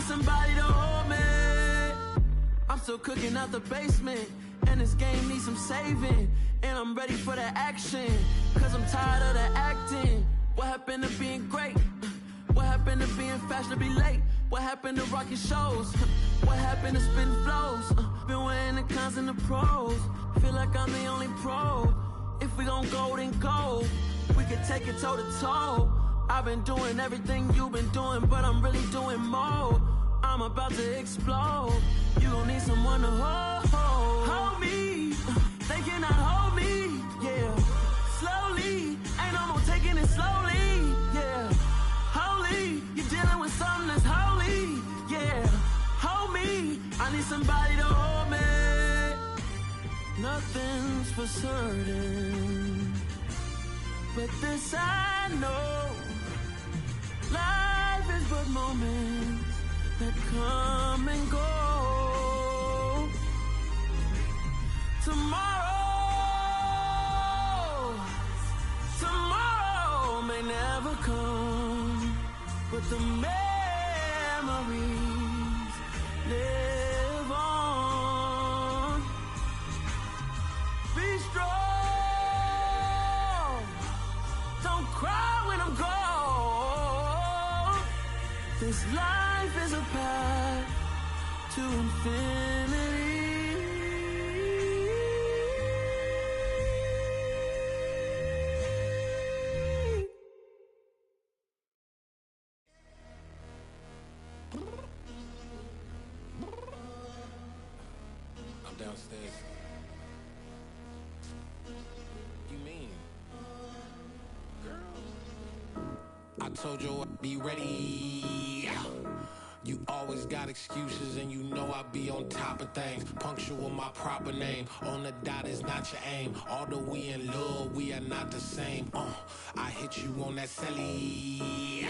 somebody to hold me. I'm still cooking out the basement, and this game needs some saving. And I'm ready for the action, cause I'm tired of the acting. What happened to being great? What happened to being fashionably late? What happened to rocking shows? What happened to spitting flows? Been wearing the cons and the pros. Feel like I'm the only pro. If we gon' go, then go. We can take it toe to toe. I've been doing everything you've been doing, but I'm really doing more. I'm about to explode. You gon' need someone to hold me. They cannot hold me, yeah. Slowly, ain't no more taking it slowly, yeah. Holy, you're dealing with something that's holy, yeah. Hold me, I need somebody to hold me. Nothing's for certain, but this I know. Life is but moments that come and go. Tomorrow may never come, but the memories live on. Be strong, don't cry when I'm gone. This life is a path to infinity. I'm downstairs. You mean? Girl, I told you I'd be ready. You always got excuses and you know I be on top of things. Punctual my proper name. On the dot is not your aim. Although we in love, we are not the same. I hit you on that celly.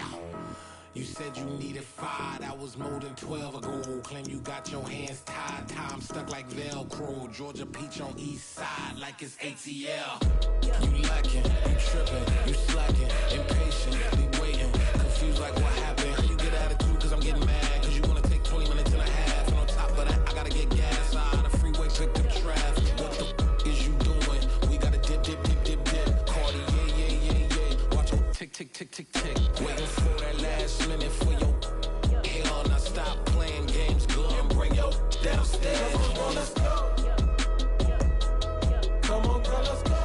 You said you needed 5, that was more than 12 ago. Claim you got your hands tied, time stuck like Velcro. Georgia Peach on east side like it's ATL. You lacking, you tripping, you slacking, impatient, be waiting, confused like what happened. How you get attitude cause I'm getting mad, cause you wanna take 20 minutes and a half. And on top of that, I gotta get gas out of the freeway, pick up traffic. What the is you doing? We gotta dip, dip, dip, dip, dip. Cardi, yeah. Watch your tick, tick, tick, tick, tick. Waiting for that last minute for your hell. Now stop playing games, go and bring your downstairs. Come on, let's go. Come on, girl, let's go.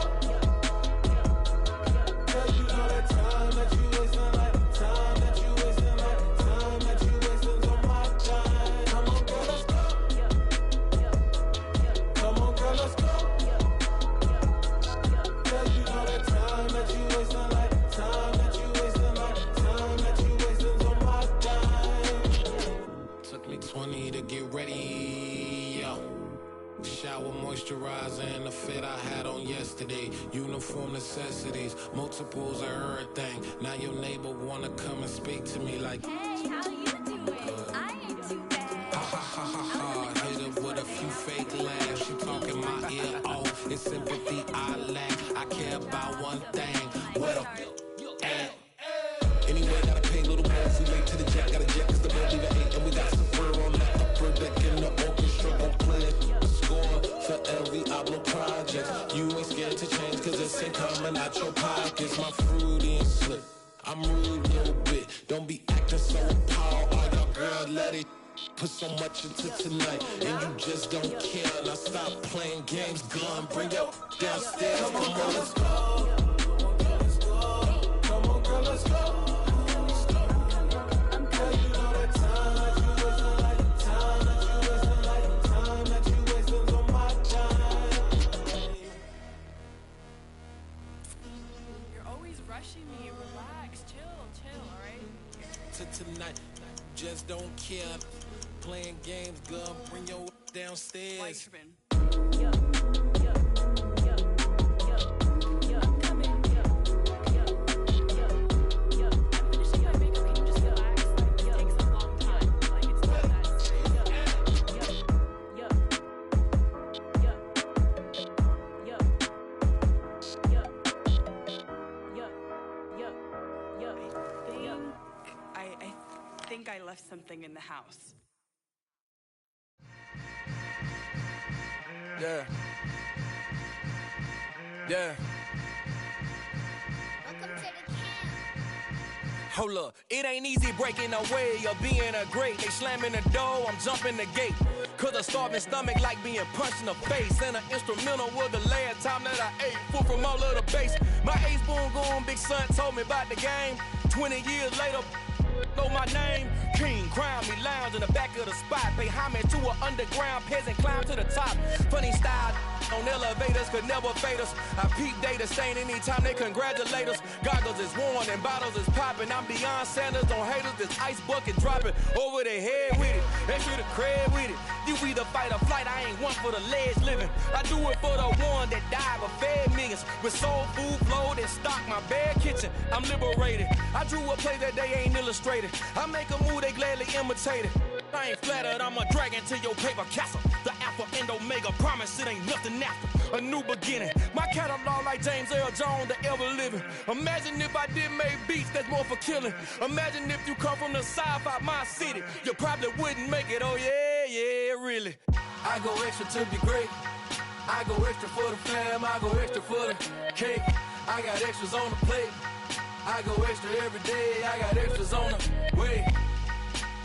Girl, you know that time that you wasting, like time that you wasting, like time that you wasting's on my time. Come on, girl, let's go. Come on, girl, let's go. Girl, you know that time that you wasting, like time that you wasting, like time that you wasting's on my time. Took me 20 to get ready, yo. Shower moisturizer and the fit I had on yesterday. Uniform necessities, multiples of everything. Now your neighbor wanna come and speak to me like, hey, how you doing? I ain't too bad. Ha ha ha ha ha. Hit her with a few fake laughs. She talking my ear off. It's sympathy I lack. I care about one thing. What up? Anyway, gotta pay a little more if we late to the jack. Gotta jet cause the boat leave at 8. And we got some fur on the upper deck in the orchestra. Gon' play the score for every Ablo project. You ain't scared to change cause this ain't coming out your pockets. My fruity and slip. I'm rude a little bit. Don't be acting so appalled. All y'all girl, let it put so much into tonight. And you just don't care. Now stop playing games, gun. Bring your downstairs. Come on, girl, let's go. Come on, girl, let's go. Girl, you know that time that you wasting, like time that you wasting, like time that you wasting's on my time. You're always rushing me. Relax, chill, alright? To tonight, just don't care. Playing games, girl. Bring your downstairs. Why you tripping? think I left something in the house. Yeah. Yeah. Welcome to the camp. Hold up, it ain't easy breaking away or being a great. They slamming the door, I'm jumping the gate. Cause a starving stomach like being punched in the face. And an instrumental was the last time that I ate. Full from all of the bass. My ace boom goon, big son told me about the game. 20 years later, know my name. King, crown me, lounge in the back of the spot. Pay homage to an underground peasant, climb to the top. Funny style on elevators could never fade us. I peep data stain anytime they congratulate us. Goggles is worn and bottles is popping. I'm beyond Sanders on haters, this ice bucket dropping over their head with it. Extra the cred with it. You either fight or flight, I ain't one for the ledge living. I do it for the one that died but fed millions. With soul food flowed and stocked my bad kitchen. I'm liberated. I drew a play that they ain't illustrated. I make a move, they gladly imitate it. I ain't flattered, I'm a dragon to your paper castle. The Alpha and Omega, promise it ain't nothing after. A new beginning. My catalog like James Earl Jones, the ever living. Imagine if I did make beats that's more for killing. Imagine if you come from the sci-fi, my city. You probably wouldn't make it, oh yeah, really. I go extra to be great. I go extra for the fam, I go extra for the cake. I got extras on the plate. I go extra every day, I got extras on the way.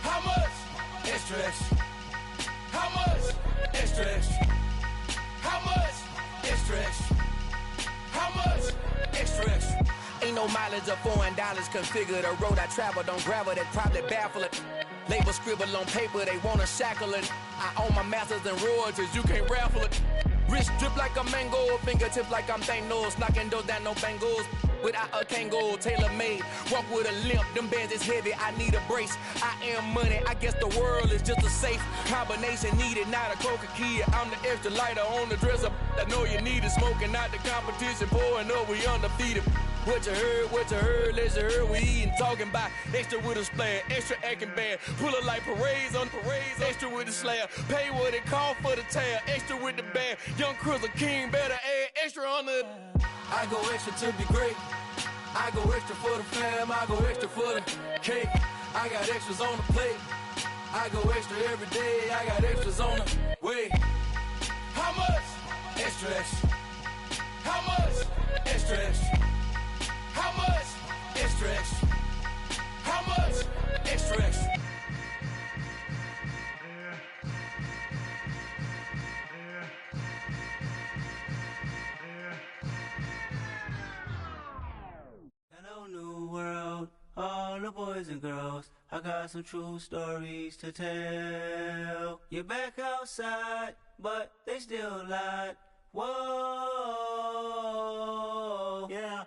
How much? Extra, extra. How much? Extra, extra. How much? Extra, extra. How much? Extra, extra. Ain't no mileage of $4 configure the road I travel. Don't gravel that probably baffle it. Label scribble on paper, they wanna shackle it. I own my masters and royalties, you can't raffle it. Wrist drip like a mango, fingertips like I'm Thanos. Knocking those down, no bangles. Without a Kango, tailor-made. Walk with a limp, them bands is heavy, I need a brace. I am money, I guess the world is just a safe combination needed, not a coca key. I'm the extra lighter on the dresser. I know you need it, smoking out the competition, pouring up, we undefeated. What you heard, let's you heard, we eating, talking about extra with a splash, extra acting bad, pull it like parades on parades, extra with the slab, pay what it cost for the tab, extra with the band, young Chris, a king, better add extra on the. I go extra to be great, I go extra for the fam, I go extra for the cake, I got extras on the plate, I go extra every day, I got extras on the way. How much? Extra, extra. How much? Extra, extra. How much? Extra, extra. How much? Extra, extra. Hello, new world, all the boys and girls. I got some true stories to tell. You're back outside, but they still lied. Whoa, yeah.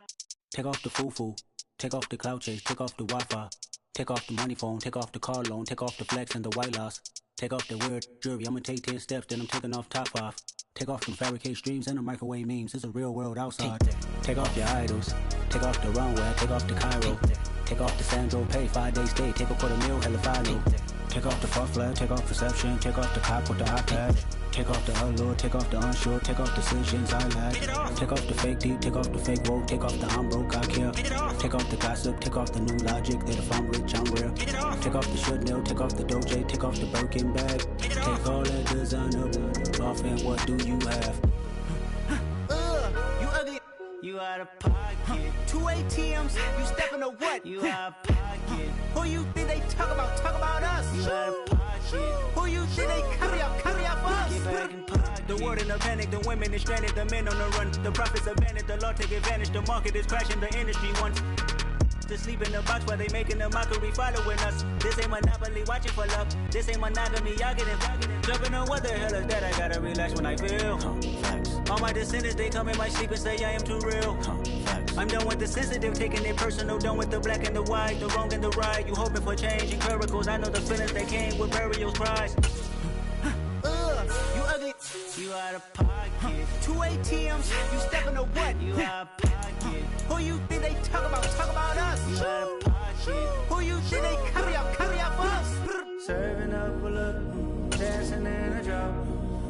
Take off the foo-foo, take off the cloud chase, take off the Wi-Fi, take off the money phone, take off the car loan, take off the flex and the white loss, take off the weird jewelry, I'ma take 10 steps, then I'm taking off top 5. Take off them fabricate streams and the microwave memes, it's a real world outside. Take off your idols, take off the runway, take off the Cairo, take off the Sandro pay, 5-day stay, take a $250,000, hella final. Take off the far flag, take off perception, take off the cop with the iPad. Take off the allure, take off the unsure, take off decisions I lack. Take off the fake deep, take off the fake woke, take off the I'm broke, I care. Take off the gossip, take off the new logic that if I'm rich, I'm real. Take off the should know, take off the Doja, take off the Birkin bag. Take all that designer off and what do you have? You ugly. You out of pocket. 2 ATMs, you stepping to what? You out of pocket. Who you think they talk about? Talk about us. You out of pocket. Who you think they carry up for us? Get back in pocket. The world in a panic, the women is stranded, the men on the run. The profits abandoned, the law take advantage. The market is crashing, the industry wants to sleep in the box while they making a mockery following us. This ain't monopoly, watching for love. This ain't monogamy, y'all getting jumping on what the hell is that? I gotta relax when I feel. All my descendants, they come in my sleep and say I am too real. I'm done with the sensitive, taking it personal. Done with the black and the white, the wrong and the right. You hoping for change and miracles. I know the feelings that came with burials, cries. You ugly. You out of pocket. 2 ATMs, you stepping to what? You out of pocket. Who you think they talk about? Talk about us. You out of pocket. Who you think they carry up for us? Serving up a look, dancing in a drop.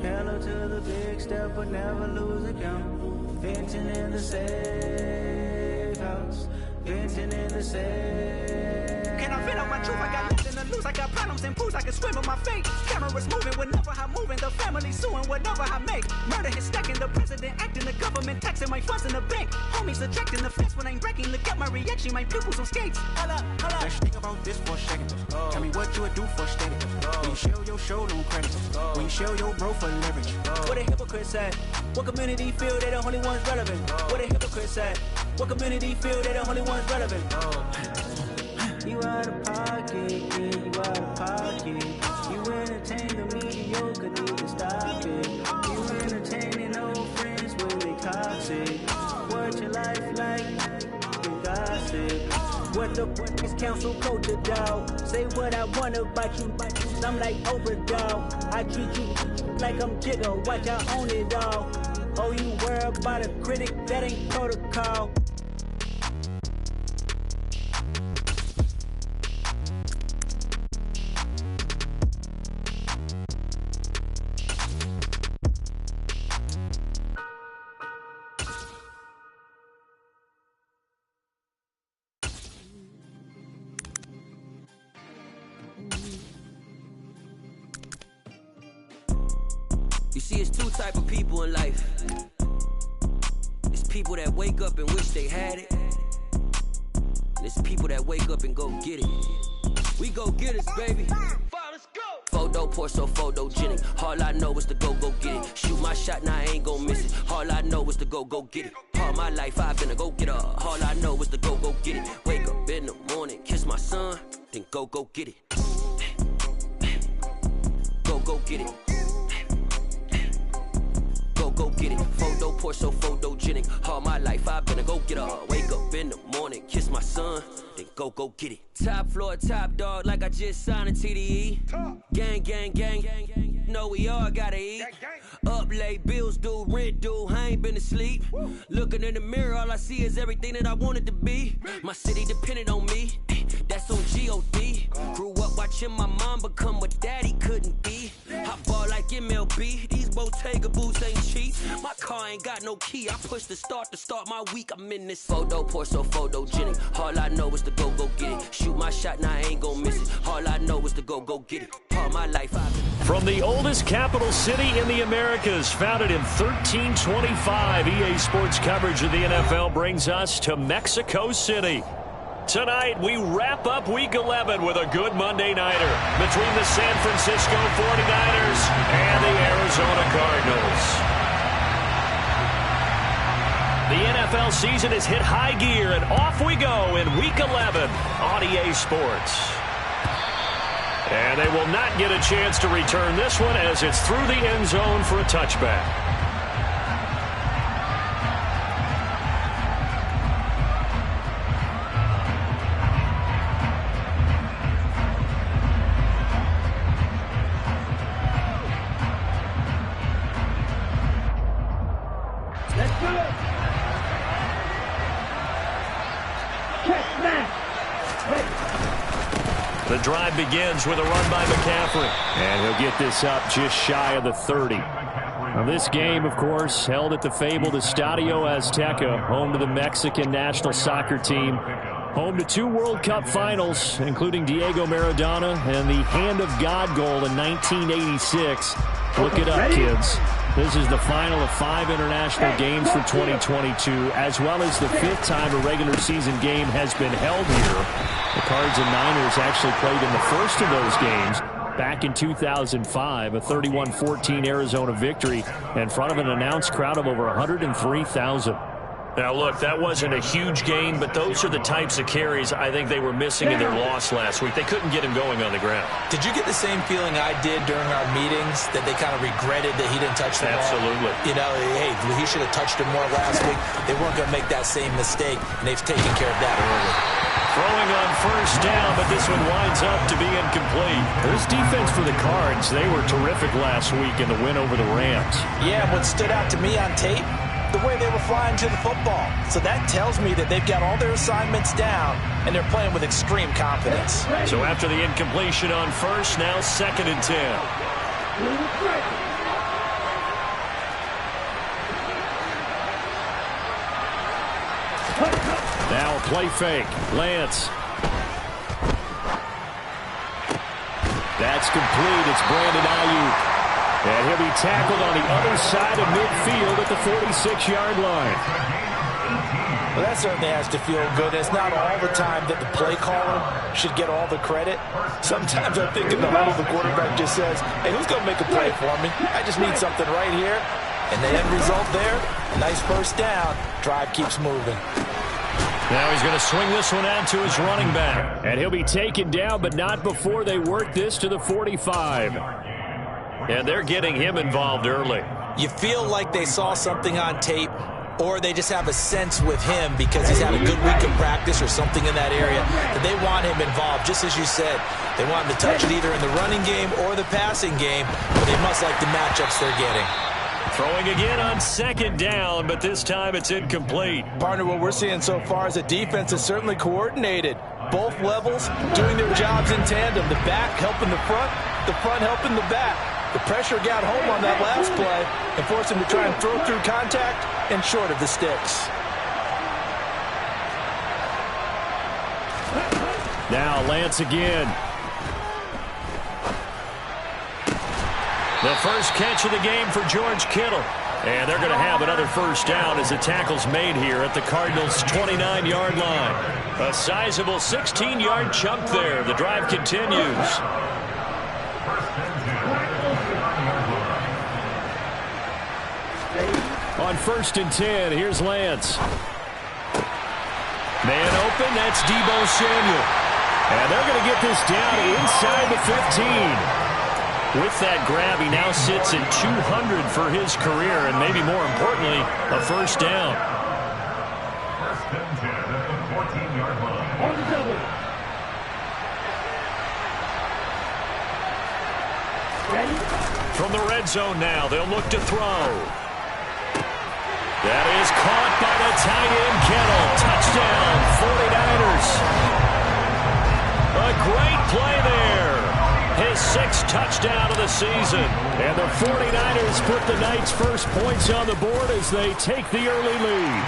Hello to the big step, but never lose a count. Venting in the safe house. Venting in the safe. Can I feel up my truth, I got nothing to lose. I got problems and booze, I can swim with my fate. Cameras moving whenever I'm moving. The family suing whatever I make. Murder is stacking, the president acting, the government taxing my funds in the bank. Homies attracting the fence when I'm breaking. Look at my reaction, my pupils on skates. Hold up. Let's think about this for a second. Tell me what you would do for steady. When you show your show, no credit. When you show your bro for leverage. What a hypocrite at? What community feel they the only ones relevant? What a hypocrite at? What community feel they the only ones relevant? You out of pocket, yeah, you out of pocket. You entertain the mediocre, need to stop it. You entertaining old friends when they toxic. What your life like? You gossip. What the fuck is council culture, dog? Say what I want about you. I'm like Oprah, dog. I treat you like I'm Jigga. Watch, I own it all. Oh, you worry about a critic? That ain't protocol. You see, it's two type of people in life. It's people that wake up and wish they had it. And it's people that wake up and go get it. We go get it, baby. Let's go. Photo pour so photogenic. All I know is to go get it. Shoot my shot, now I ain't gon' miss it. All I know is to go get it. All my life I've been a go-getter. All I know is to go get it. Wake up in the morning, kiss my son, then go get it. Go get it. Go get it. Photo pour so photogenic. All my life I've been a go-getter. Wake up in the morning, kiss my son, then go get it. Top floor, top dog, like I just signed a TDE. Gang. Know we all gotta eat. Up late, bills due, rent due, I ain't been asleep. Looking in the mirror, all I see is everything that I wanted to be. My city depended on me, that's on G.O.D. Grew up watching my mom become what daddy couldn't be. I ball like MLB, these Bottega boots ain't cheap. My car ain't got no key, I push the start to start my week. I'm in this photo pour so photogenic. All I know is to go get it. Shoot my shot, now I ain't gon' miss it. All I know is to go get it. All my life I've been. From the oldest capital city in the Americas, founded in 1325, EA Sports coverage of the NFL brings us to Mexico City. Tonight, we wrap up Week 11 with a good Monday nighter between the San Francisco 49ers and the Arizona Cardinals. The NFL season has hit high gear, and off we go in Week 11 on EA Sports. And they will not get a chance to return this one as it's through the end zone for a touchback. The drive begins with a run by McCaffrey. And he'll get this up just shy of the 30. Now this game, of course, held at the fabled Estadio Azteca, home to the Mexican national soccer team. Home to 2 World Cup finals, including Diego Maradona and the Hand of God goal in 1986. Look it up, kids. This is the final of 5 international games for 2022, as well as the 5th time a regular season game has been held here. The Cards and Niners actually played in the first of those games back in 2005, a 31-14 Arizona victory in front of an announced crowd of over 103,000. Now, look, that wasn't a huge gain, but those are the types of carries I think they were missing in their loss last week. They couldn't get him going on the ground. Did you get the same feeling I did during our meetings, that they kind of regretted that he didn't touch the ball? Absolutely. You know, hey, he should have touched it more last week. They weren't going to make that same mistake, and they've taken care of that early. Throwing on first down, but this one winds up to be incomplete. This defense for the Cards, they were terrific last week in the win over the Rams. Yeah, what stood out to me on tape, the way they were flying to the football. So that tells me that they've got all their assignments down, and they're playing with extreme confidence. So after the incompletion on first, now 2nd and 10. Now a play fake. Lance. That's complete. It's Brandon Ayuk. And he'll be tackled on the other side of midfield at the 46-yard line. Well, that certainly has to feel good. It's not all the time that the play caller should get all the credit. Sometimes I think in the huddle, the quarterback just says, hey, who's going to make a play for me? I just need something right here. And the end result there, a nice first down. Drive keeps moving. Now he's going to swing this one out to his running back. And he'll be taken down, but not before they work this to the 45. And they're getting him involved early. You feel like they saw something on tape, or they just have a sense with him because he's had a good week of practice or something in that area that they want him involved. Just as you said, they want him to touch it either in the running game or the passing game, but they must like the matchups they're getting. Throwing again on second down, but this time it's incomplete. Partner, what we're seeing so far is the defense is certainly coordinated. Both levels doing their jobs in tandem. The back helping the front helping the back. The pressure got home on that last play and forced him to try and throw through contact and short of the sticks. Now Lance again. The first catch of the game for George Kittle. And they're going to have another first down as the tackle's made here at the Cardinals' 29-yard line. A sizable 16-yard chunk there. The drive continues. On 1st and 10, here's Lance. Man open, that's Deebo Samuel. And they're going to get this down inside the 15. With that grab, he now sits at 200 for his career, and maybe more importantly, a first down. From the red zone now, they'll look to throw. That is caught by the tight end, Kittle. Touchdown, 49ers. A great play there. His 6th touchdown of the season. And the 49ers put the Knights' first points on the board as they take the early lead.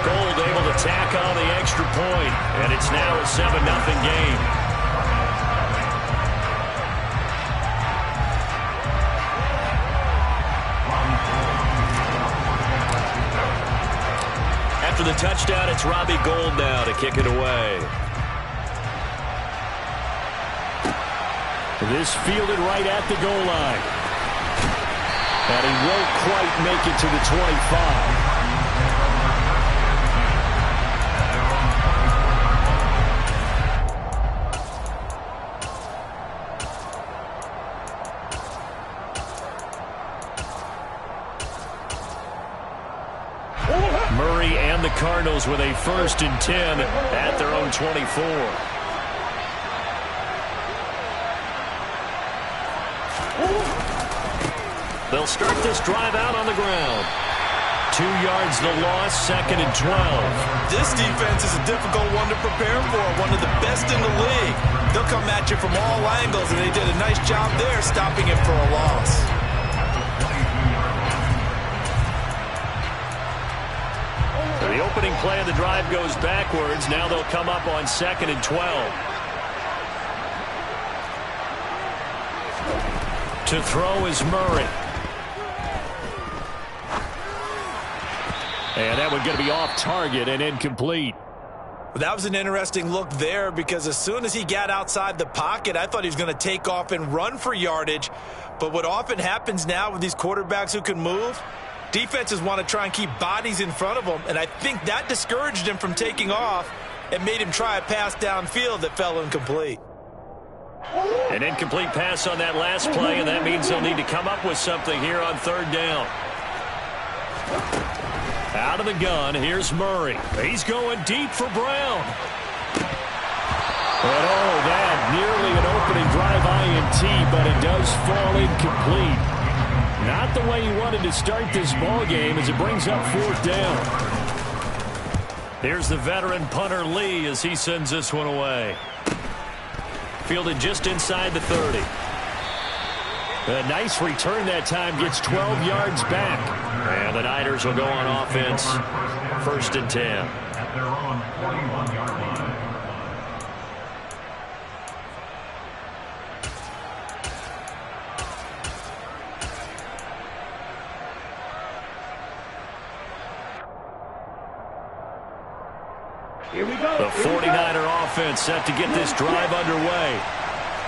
Gold able to tack on the extra point, and it's now a 7-0 game. After the touchdown, it's Robbie Gould now to kick it away. This fielded right at the goal line. And he won't quite make it to the 25. Murray and the Cardinals with a 1st and 10 at their own 24. They'll start this drive out on the ground. 2 yards the loss, 2nd and 12. This defense is a difficult one to prepare for, one of the best in the league. They'll come at you from all angles, and they did a nice job there stopping him for a loss. The opening play of the drive goes backwards. Now they'll come up on 2nd and 12. To throw is Murray. And that one's going to be off target and incomplete. Well, that was an interesting look there because as soon as he got outside the pocket, I thought he was going to take off and run for yardage. But what often happens now with these quarterbacks who can move, defenses want to try and keep bodies in front of them, and I think that discouraged him from taking off and made him try a pass downfield that fell incomplete. An incomplete pass on that last play, and that means they'll need to come up with something here on 3rd down. Out of the gun, here's Murray. He's going deep for Brown. And oh, that nearly an opening drive INT, but it does fall incomplete. Not the way he wanted to start this ball game as it brings up 4th down. Here's the veteran punter Lee as he sends this one away. Fielded just inside the 30. A nice return that time, gets 12 yards back. And the Niners will go on offense, 1st and 10. At their own 41-yard line. The 49er offense set to get this drive underway.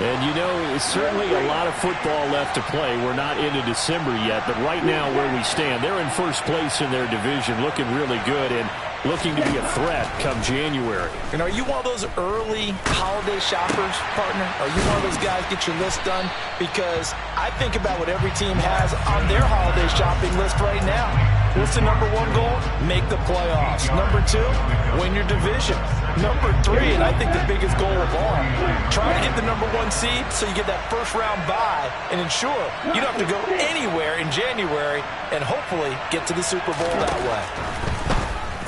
And, you know, it's certainly a lot of football left to play. We're not into December yet, but right now where we stand, they're in first place in their division, looking really good and looking to be a threat come January. And are you one of those early holiday shoppers, partner? Are you one of those guys get your list done? Because I think about what every team has on their holiday shopping list right now. What's the number one goal? Make the playoffs. Number 2, win your division. Number 3, and I think the biggest goal of all, try to get the number 1 seed so you get that first round bye and ensure you don't have to go anywhere in January and hopefully get to the Super Bowl that way.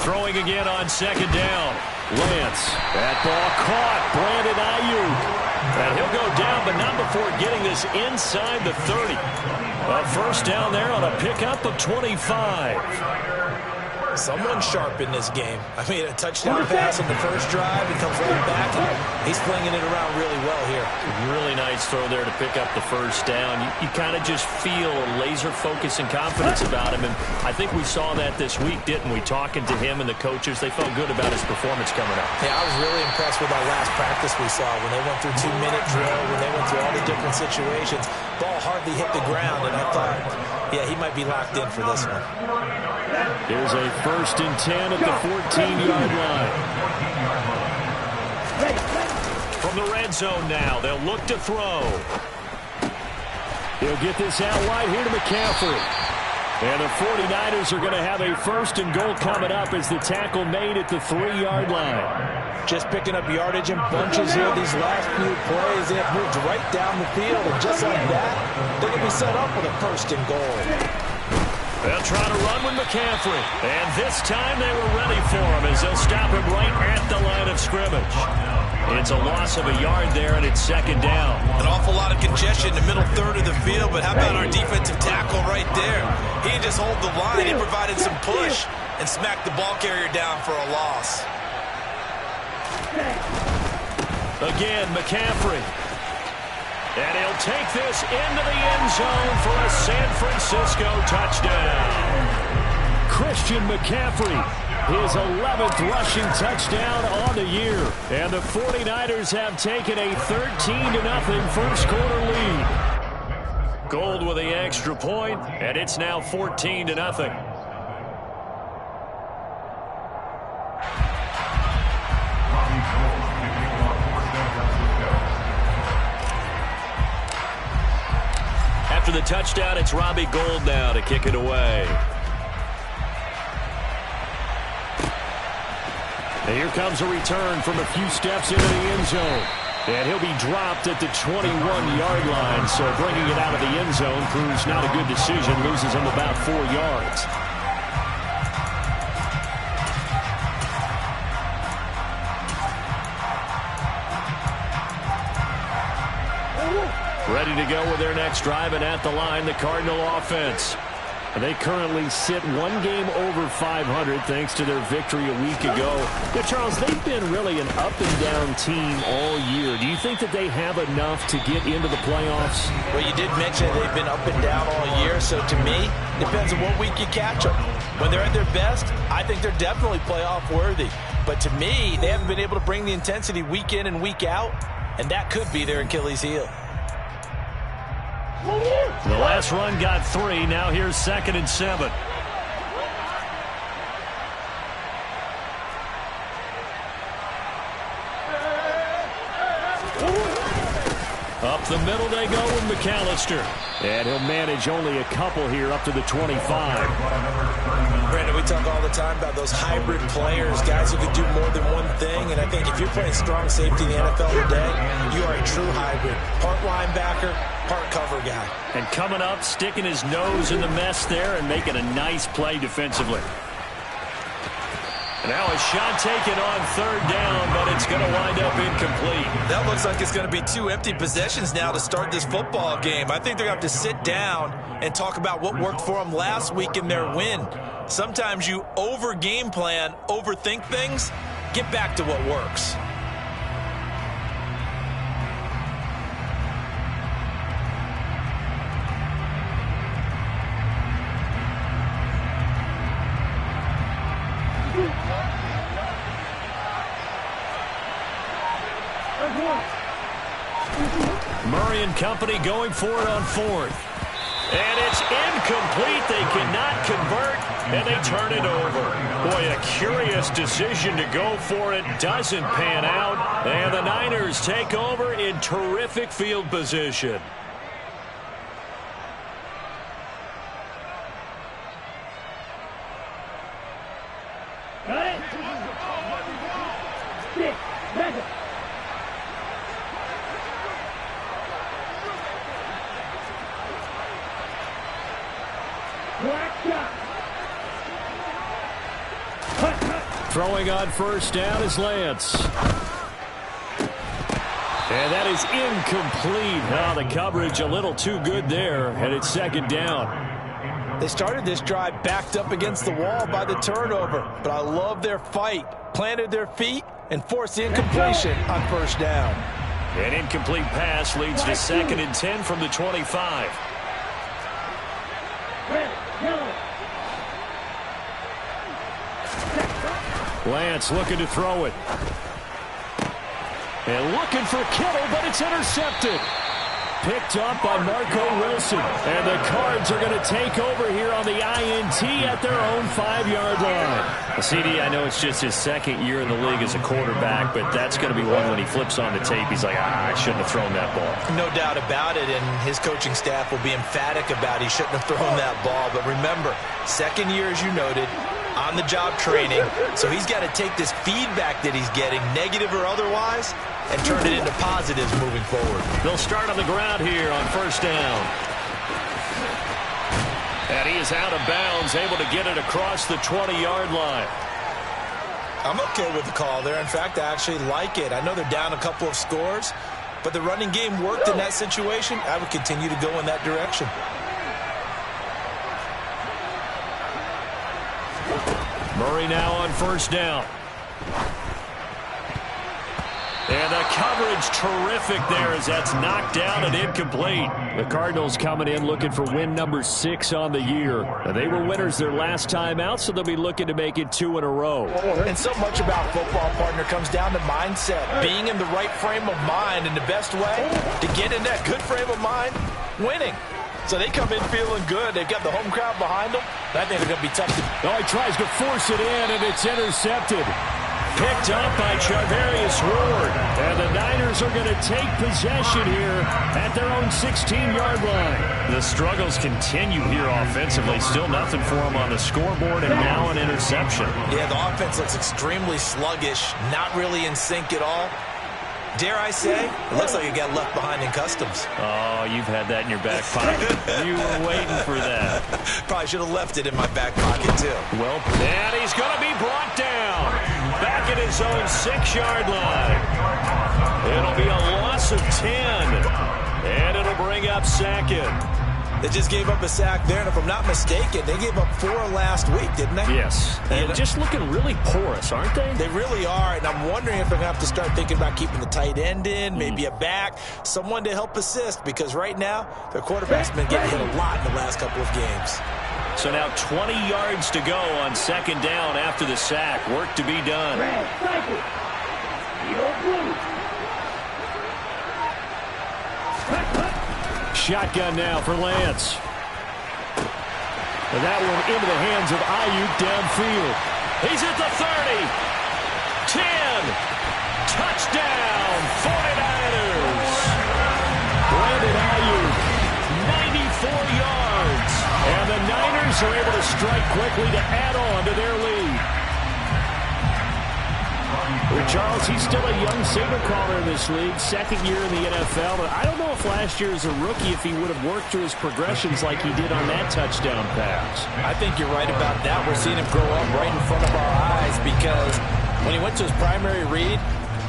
Throwing again on second down. Lance, that ball caught. Brandon Ayuk. And he'll go down, but not before getting this inside the 30. A first down there on a pickup of 25. Someone sharp in this game. I mean, a touchdown pass on the first drive. He comes right back, and he's flinging it around really well here. Really nice throw there to pick up the first down. You kind of just feel a laser focus and confidence about him, and I think we saw that this week, didn't we? Talking to him and the coaches, they felt good about his performance coming up. Yeah, I was really impressed with our last practice we saw when they went through 2-minute drill, when they went through all the different situations. Ball hardly hit the ground, and I thought, yeah, he might be locked in for this one. Here's a 1st and 10 at the 14-yard line. From the red zone now, they'll look to throw. He'll get this out wide here to McCaffrey. And the 49ers are going to have a 1st and goal coming up as the tackle made at the 3-yard line. Just picking up yardage in bunches here these last few plays. They have moved right down the field, and just like that, they're going to be set up with a 1st and goal. They'll try to run with McCaffrey. And this time they were ready for him as they'll stop him right at the line of scrimmage. It's a loss of a yard there, and it's 2nd down. An awful lot of congestion in the middle third of the field, but how about our defensive tackle right there? He didn't just hold the line. He provided some push and smacked the ball carrier down for a loss. Again, McCaffrey. And he'll take this into the end zone for a San Francisco touchdown. Christian McCaffrey, his 11th rushing touchdown on the year. And the 49ers have taken a 13-0 first quarter lead. Gold with the extra point, and it's now 14-0. After the touchdown, it's Robbie Gould now to kick it away. And here comes a return from a few steps into the end zone. And he'll be dropped at the 21-yard line. So bringing it out of the end zone proves not a good decision. Loses him about 4 yards. Ready to go with their next drive, and at the line, the Cardinal offense. And they currently sit 1 game over 500 thanks to their victory a week ago. Now, Charles, they've been really an up-and-down team all year. Do you think that they have enough to get into the playoffs? Well, you did mention they've been up and down all year, so to me, depends on what week you catch them. When they're at their best, I think they're definitely playoff worthy. But to me, they haven't been able to bring the intensity week in and week out, and that could be their Achilles heel. The last run got 3. Now here's 2nd and 7. Up the middle they go with McAllister. And he'll manage only a couple here up to the 25. Brandon, we talk all the time about those hybrid players, guys who can do more than one thing. And I think if you're playing strong safety in the NFL today, you are a true hybrid. Part linebacker, part cover guy. And coming up, sticking his nose in the mess there and making a nice play defensively. Now a shot taken on 3rd down, but it's going to wind up incomplete. That looks like it's going to be 2 empty possessions now to start this football game. I think they're going to have to sit down and talk about what worked for them last week in their win. Sometimes you over-game plan, overthink things, get back to what works. Murray and company going for it on fourth. And it's incomplete. They cannot convert, and they turn it over. Boy, a curious decision to go for it. Doesn't pan out, and the Niners take over in terrific field position. Throwing on first down is Lance. And that is incomplete. Oh, the coverage a little too good there, and it's second down. They started this drive backed up against the wall by the turnover, but I love their fight. Planted their feet and forced the incompletion on first down. An incomplete pass leads to 2nd and 10 from the 25. Lance looking to throw it. And looking for Kittle, but it's intercepted. Picked up by Marco Wilson. And the Cards are going to take over here on the INT at their own 5-yard line. CD, I know it's just his 2nd year in the league as a quarterback, but that's going to be one when he flips on the tape. He's like, I shouldn't have thrown that ball. No doubt about it, and his coaching staff will be emphatic about he shouldn't have thrown that ball. But remember, 2nd year, as you noted, on-the-job training, so he's got to take this feedback that he's getting, negative or otherwise, and turn it into positives moving forward. They'll start on the ground here on first down. And he is out of bounds, able to get it across the 20-yard line. I'm okay with the call there. In fact, I actually like it. I know they're down a couple of scores, but the running game worked in that situation. I would continue to go in that direction. Murray now on first down. And the coverage terrific there as that's knocked down and incomplete. The Cardinals coming in looking for win number 6 on the year. And they were winners their last time out, so they'll be looking to make it 2 in a row. And so much about football, partner, comes down to mindset. Being in the right frame of mind, and the best way to get in that good frame of mind, winning. So they come in feeling good. They've got the home crowd behind them. I think they're going to be tough to... Oh, he tries to force it in, and it's intercepted. Picked up by Charvarius Ward. And the Niners are going to take possession here at their own 16-yard line. The struggles continue here offensively. Still nothing for them on the scoreboard, and now an interception. Yeah, the offense looks extremely sluggish, not really in sync at all. Dare I say, it looks like it got left behind in customs. Oh, you've had that in your back pocket. You were waiting for that. Probably should have left it in my back pocket, too. Well, and he's going to be brought down. Back at his own 6-yard line. It'll be a loss of 10. And it'll bring up 2nd. They just gave up a sack there, and if I'm not mistaken, they gave up 4 last week, didn't they? Yes. And just looking really porous, aren't they? They really are, and I'm wondering if they're going to have to start thinking about keeping the tight end in, maybe a back, someone to help assist, because right now, their quarterback's been getting hit a lot in the last couple of games. So now 20 yards to go on 2nd down after the sack. Work to be done. Shotgun now for Lance. And that one into the hands of Ayuk downfield. He's at the 30. 10. Touchdown, 49ers. Brandon Ayuk, 94 yards. And the Niners are able to strike quickly to add on to their lead. Charles, he's still a young signal caller in this league, 2nd year in the NFL. But I don't know if last year as a rookie, if he would have worked through his progressions like he did on that touchdown pass. I think you're right about that. We're seeing him grow up right in front of our eyes because when he went to his primary read,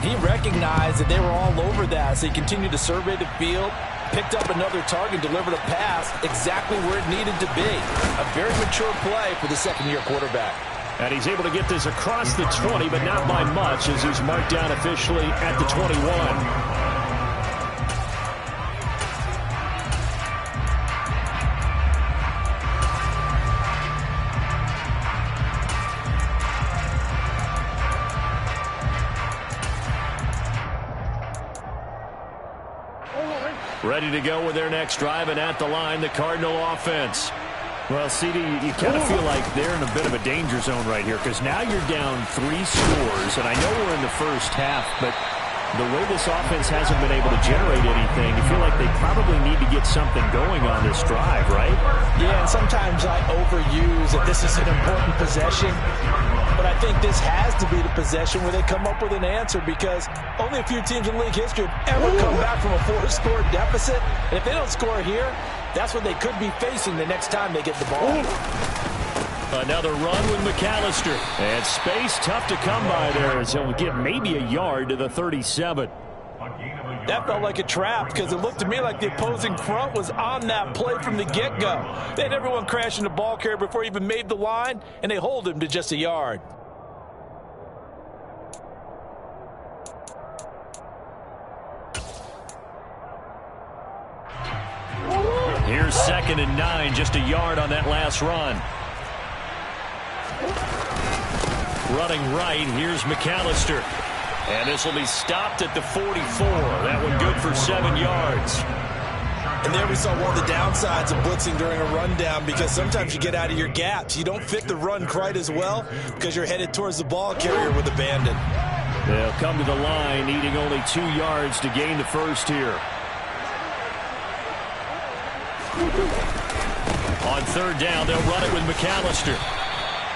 he recognized that they were all over that. So he continued to survey the field, picked up another target, delivered a pass exactly where it needed to be. A very mature play for the 2nd-year quarterback. And he's able to get this across the 20, but not by much, as he's marked down officially at the 21. Ready to go with their next drive, and at the line, the Cardinal offense. Well, CD, you kind of feel like they're in a bit of a danger zone right here because now you're down 3 scores, and I know we're in the first half, but the way this offense hasn't been able to generate anything, you feel like they probably need to get something going on this drive, right? Yeah, and sometimes I overuse that this is an important possession, but I think this has to be the possession where they come up with an answer because only a few teams in league history have ever come back from a 4-score deficit, and if they don't score here, that's what they could be facing the next time they get the ball. Another run with McAllister. And space tough to come by there as he'll get maybe a yard to the 37. That felt like a trap because it looked to me like the opposing front was on that play from the get-go. They had everyone crashing the ball carrier before he even made the line, and they hold him to just a yard. Here's 2nd and 9, just a yard on that last run. Running right, here's McAllister. And this will be stopped at the 44. That one good for 7 yards. And there we saw one of the downsides of blitzing during a rundown because sometimes you get out of your gaps. You don't fit the run quite as well because you're headed towards the ball carrier with abandon. They'll come to the line, needing only 2 yards to gain the first here. On 3rd down, they'll run it with McAllister.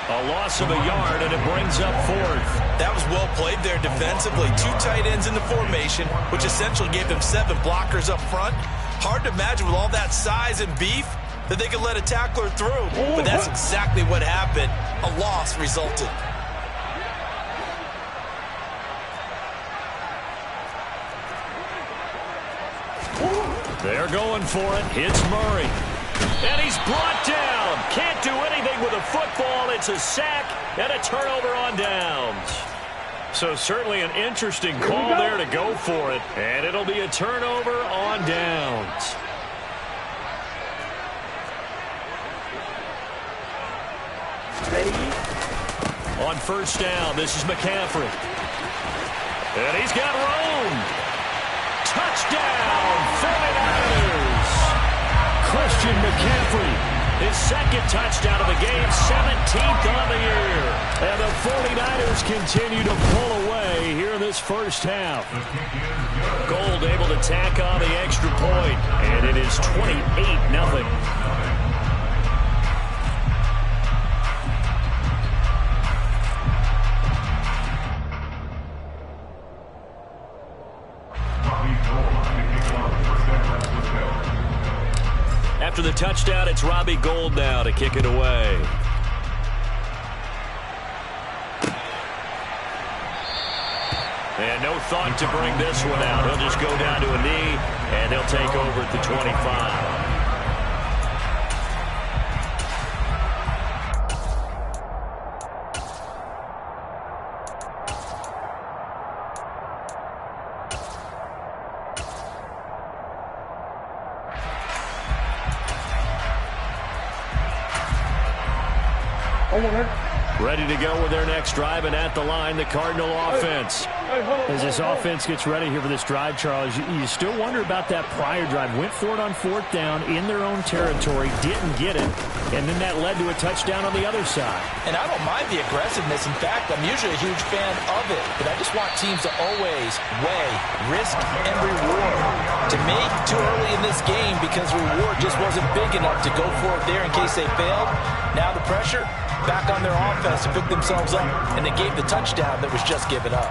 A loss of a yard, and it brings up 4th. That was well played there defensively. 2 tight ends in the formation, which essentially gave them 7 blockers up front. Hard to imagine with all that size and beef that they could let a tackler through. But that's exactly what happened. A loss resulted. They're going for it. It's Murray. And he's brought down. Can't do anything with a football. It's a sack and a turnover on downs. So certainly an interesting call there to go for it. And it'll be a turnover on downs. On 1st down, this is McCaffrey. And he's got room. Touchdown, 49ers. Christian McCaffrey, his 2nd touchdown of the game, 17th on the year. And the 49ers continue to pull away here in this first half. Gold able to tack on the extra point, and it is 28-0. After the touchdown, it's Robbie Gould now to kick it away. And no thought to bring this one out. He'll just go down to a knee, and they'll take over at the 25. Ready to go with their next drive, and at the line, the Cardinal offense. As this offense gets ready here for this drive, Charles, you still wonder about that prior drive. Went for it on 4th down in their own territory, didn't get it, and then that led to a touchdown on the other side. And I don't mind the aggressiveness. In fact, I'm usually a huge fan of it, but I just want teams to always weigh risk and reward. To me, too early in this game because reward just wasn't big enough to go for it there in case they failed. Now the pressure back on their offense to pick themselves up, and they gave the touchdown that was just given up.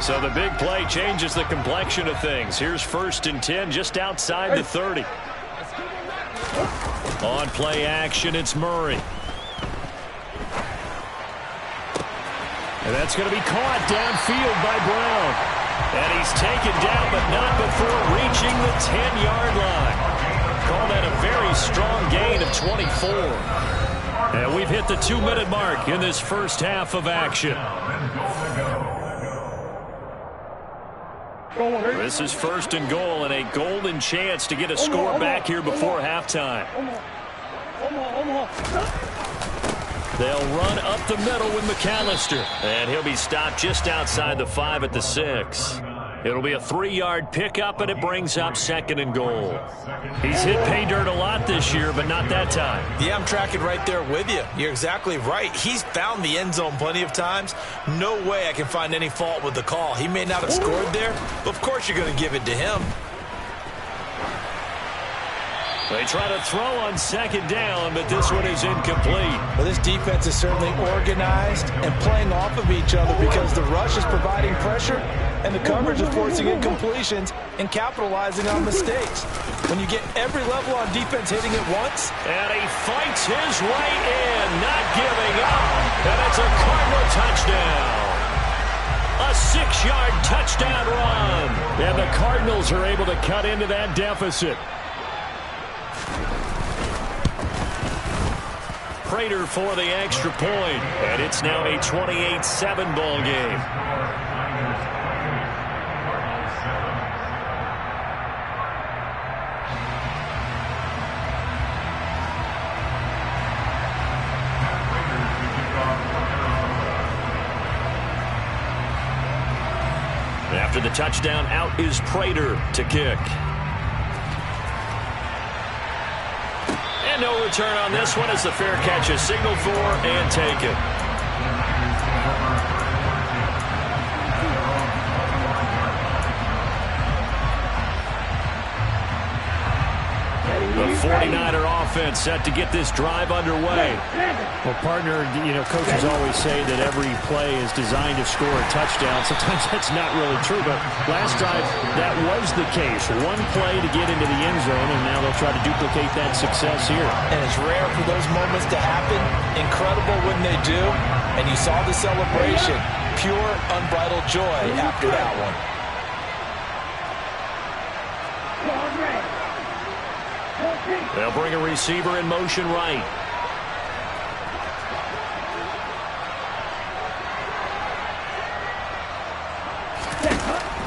So the big play changes the complexion of things. Here's 1st and 10 just outside the 30. On play action, it's Murray. And that's going to be caught downfield by Brown. And he's taken down, but not before reaching the 10-yard line. Call that a very strong gain of 24. And we've hit the 2-minute mark in this first half of action. This is 1st and goal, and a golden chance to get a score back here before halftime. They'll run up the middle with McAllister, and he'll be stopped just outside the 5 at the 6. It'll be a 3-yard pickup, and it brings up 2nd and goal. He's hit pay dirt a lot this year, but not that time. Yeah, I'm tracking right there with you. You're exactly right. He's found the end zone plenty of times. No way I can find any fault with the call. He may not have scored there, but of course you're going to give it to him. They try to throw on 2nd down, but this one is incomplete. Well, this defense is certainly organized and playing off of each other because the rush is providing pressure and the coverage is forcing incompletions and capitalizing on mistakes. When you get every level on defense hitting it once. And he fights his way in, not giving up. And it's a Cardinal touchdown. A 6-yard touchdown run. And the Cardinals are able to cut into that deficit. Prater for the extra point, and it's now a 28-7 ball game. After the touchdown, out is Prater to kick. No return on this one as the fair catch is signaled for and taken. The 49er offense set to get this drive underway. Well, partner, coaches always say that every play is designed to score a touchdown. Sometimes that's not really true, but last drive, that was the case. One play to get into the end zone, and now they'll try to duplicate that success here. And it's rare for those moments to happen. Incredible when they do. And you saw the celebration. Pure, unbridled joy after that one. They'll bring a receiver in motion right.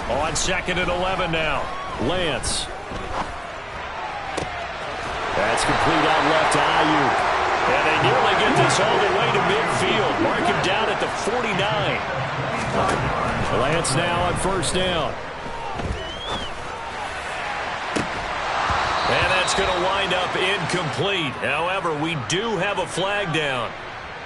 On 2nd and 11 now. Lance. That's complete out left to Ayuk. And they nearly get this all the way to midfield. Mark him down at the 49. Lance now on 1st down. And that's going to wind up incomplete. However, we do have a flag down.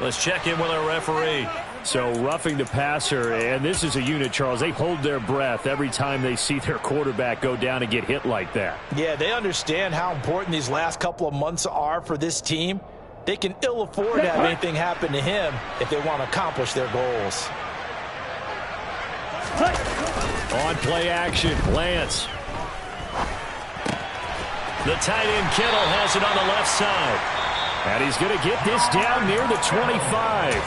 Let's check in with our referee. So roughing the passer, and this is a unit, Charles. They hold their breath every time they see their quarterback go down and get hit like that. Yeah, they understand how important these last couple of months are for this team. They can ill afford to have anything happen to him if they want to accomplish their goals. On play action, Lance. The tight end Kittle has it on the left side. And he's going to get this down near the 25.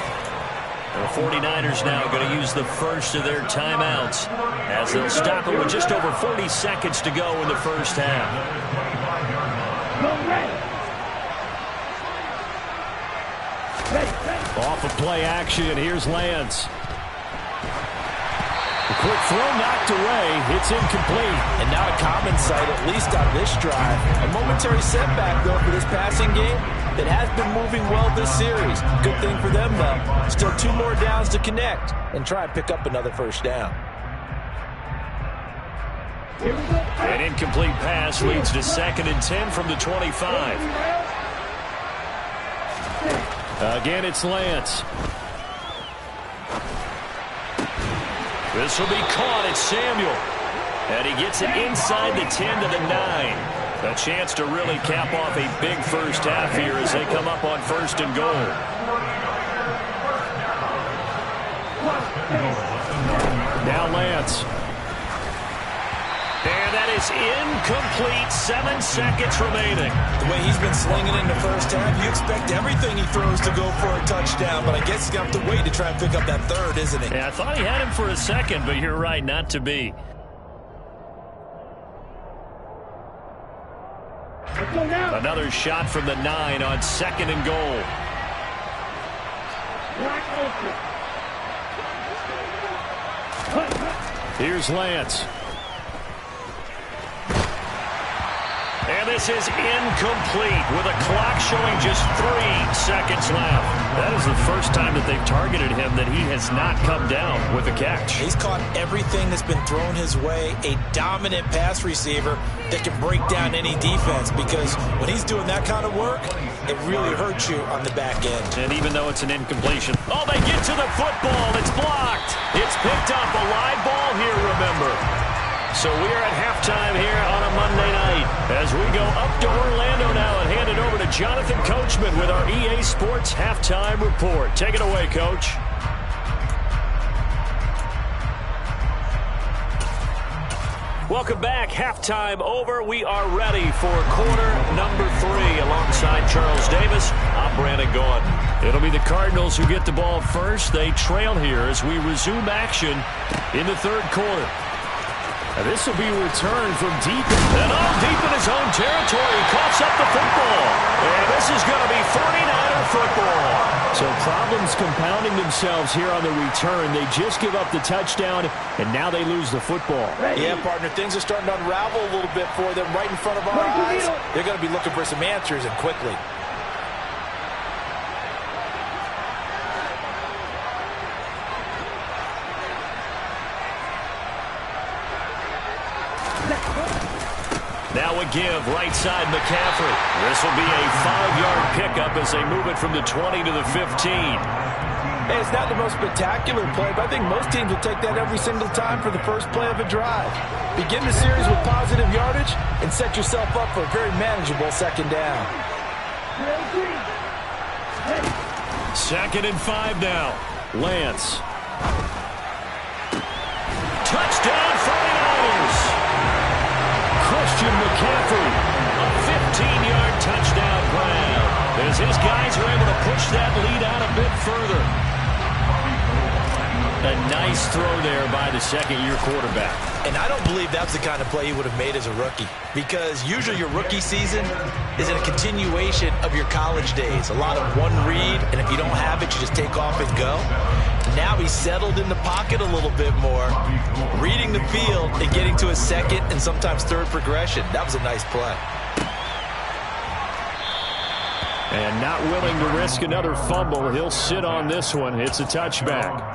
The 49ers now going to use the first of their timeouts as they'll stop it with just over 40 seconds to go in the first half. Off of play action, here's Lance. A quick throw knocked away. It's incomplete. And not a common sight, at least on this drive. A momentary setback, though, for this passing game that has been moving well this series. Good thing for them, though. Still 2 more downs to connect and try and pick up another first down. An incomplete pass leads to 2nd and 10 from the 25. Again, it's Lance. This will be caught. It's Samuel. And he gets it inside the 10 to the 9. A chance to really cap off a big first half here as they come up on 1st and goal. Now Lance. And that is incomplete. 7 seconds remaining. The way he's been slinging in the first half, you expect everything he throws to go for a touchdown, but I guess he's going to have to wait to try and pick up that 3rd, isn't he? Yeah, I thought he had him for a second, but you're right, not to be. Another shot from the 9 on 2nd and goal. Here's Lance. And this is incomplete with a clock showing just 3 seconds left. That is the first time that they've targeted him that he has not come down with a catch. He's caught everything that's been thrown his way. A dominant pass receiver that can break down any defense, because when he's doing that kind of work, it really hurts you on the back end. And even though it's an incompletion, they get to the football. It's blocked. It's picked up. A live ball here, remember. So we are at halftime here on a Monday night as we go up to Orlando now and hand it over to Jonathan Coachman with our EA Sports Halftime Report. Take it away, Coach. Welcome back. Halftime over. We are ready for quarter number 3 alongside Charles Davis. I'm Brandon Gaudin. It'll be the Cardinals who get the ball first. They trail here as we resume action in the third quarter. Now this will be returned from deep in his own territory. He coughs up the football. And this is going to be 49er football. So problems compounding themselves here on the return. They just give up the touchdown, and now they lose the football. Yeah, partner, things are starting to unravel a little bit for them right in front of our eyes. They're going to be looking for some answers, and quickly. Now a give, right side McCaffrey. This will be a 5-yard pickup as they move it from the 20 to the 15. Hey, it's not the most spectacular play, but I think most teams will take that every single time for the first play of a drive. Begin the series with positive yardage and set yourself up for a very manageable second down. 2nd and 5 now. Lance. Touchdown 49ers. Christian McCaffrey, a 15-yard touchdown grab, as his guys are able to push that lead out a bit further. A nice throw there by the second-year quarterback. And I don't believe that's the kind of play he would have made as a rookie, because usually your rookie season is in a continuation of your college days. A lot of one read, and if you don't have it, you just take off and go. Now he's settled in the pocket a little bit more, reading the field and getting to his second and sometimes third progression. That was a nice play. And not willing to risk another fumble. He'll sit on this one. It's a touchback.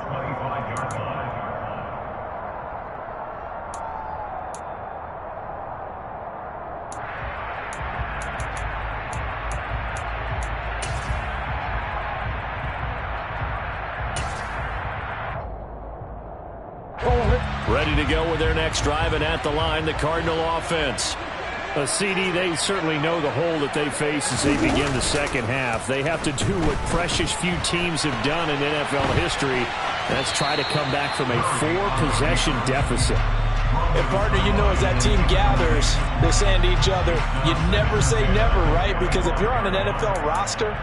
Ready to go with their next drive, and at the line, the Cardinal offense. CD, they certainly know the hole that they face as they begin the second half. They have to do what precious few teams have done in NFL history. That's try to come back from a 4-possession deficit. And, partner, you know, as that team gathers, they're saying to each other, you never say never, right? Because if you're on an NFL roster,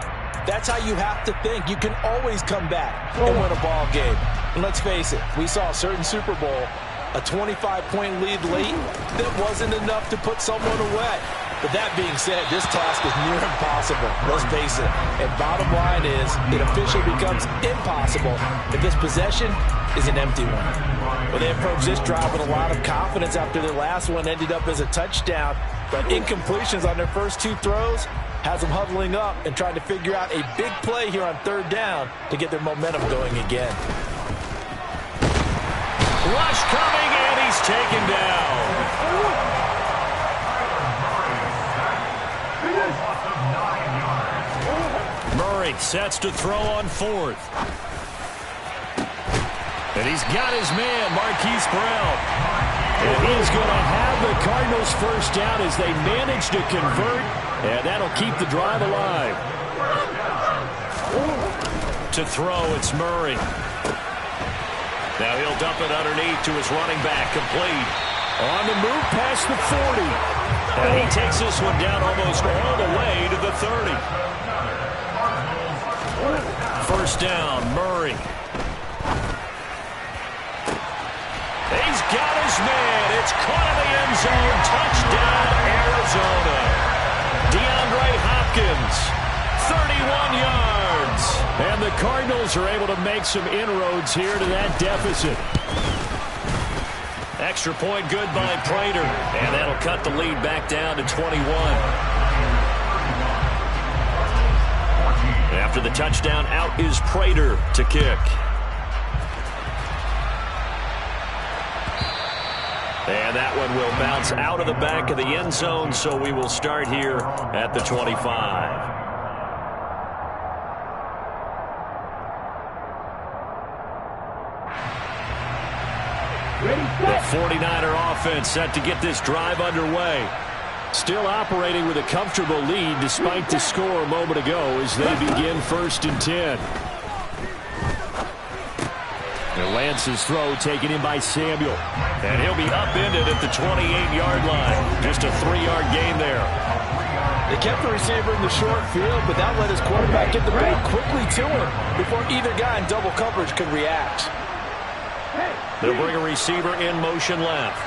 that's how you have to think. You can always come back and win a ball game. And let's face it, we saw a certain Super Bowl, a 25-point lead late that wasn't enough to put someone away. But that being said, this task is near impossible. Let's face it. And bottom line is, it officially becomes impossible if this possession is an empty one. Well, they approach this drive with a lot of confidence after their last one ended up as a touchdown. But incompletions on their first 2 throws has them huddling up and trying to figure out a big play here on 3rd down to get their momentum going again. Rush coming, and he's taken down. Murray sets to throw on 4th. And he's got his man, Marquise Brown. And he's going to have the Cardinals first down as they manage to convert, and that'll keep the drive alive. To throw, it's Murray. Now he'll dump it underneath to his running back, complete. On the move past the 40. And he takes this one down almost all the way to the 30. First down, Murray. He's got his man. It's caught in the end zone. Touchdown, Arizona. DeAndre Hopkins, 31 yards. And the Cardinals are able to make some inroads here to that deficit. Extra point good by Prater. And that'll cut the lead back down to 21. After the touchdown, out is Prater to kick. And that one will bounce out of the back of the end zone, so we will start here at the 25. The 49er offense set to get this drive underway. Still operating with a comfortable lead despite the score a moment ago as they begin 1st and 10. And Lance's throw taken in by Samuel. And he'll be upended at the 28-yard line. Just a 3-yard gain there. They kept the receiver in the short field, but that let his quarterback get the ball quickly to him before either guy in double coverage could react. They'll bring a receiver in motion left.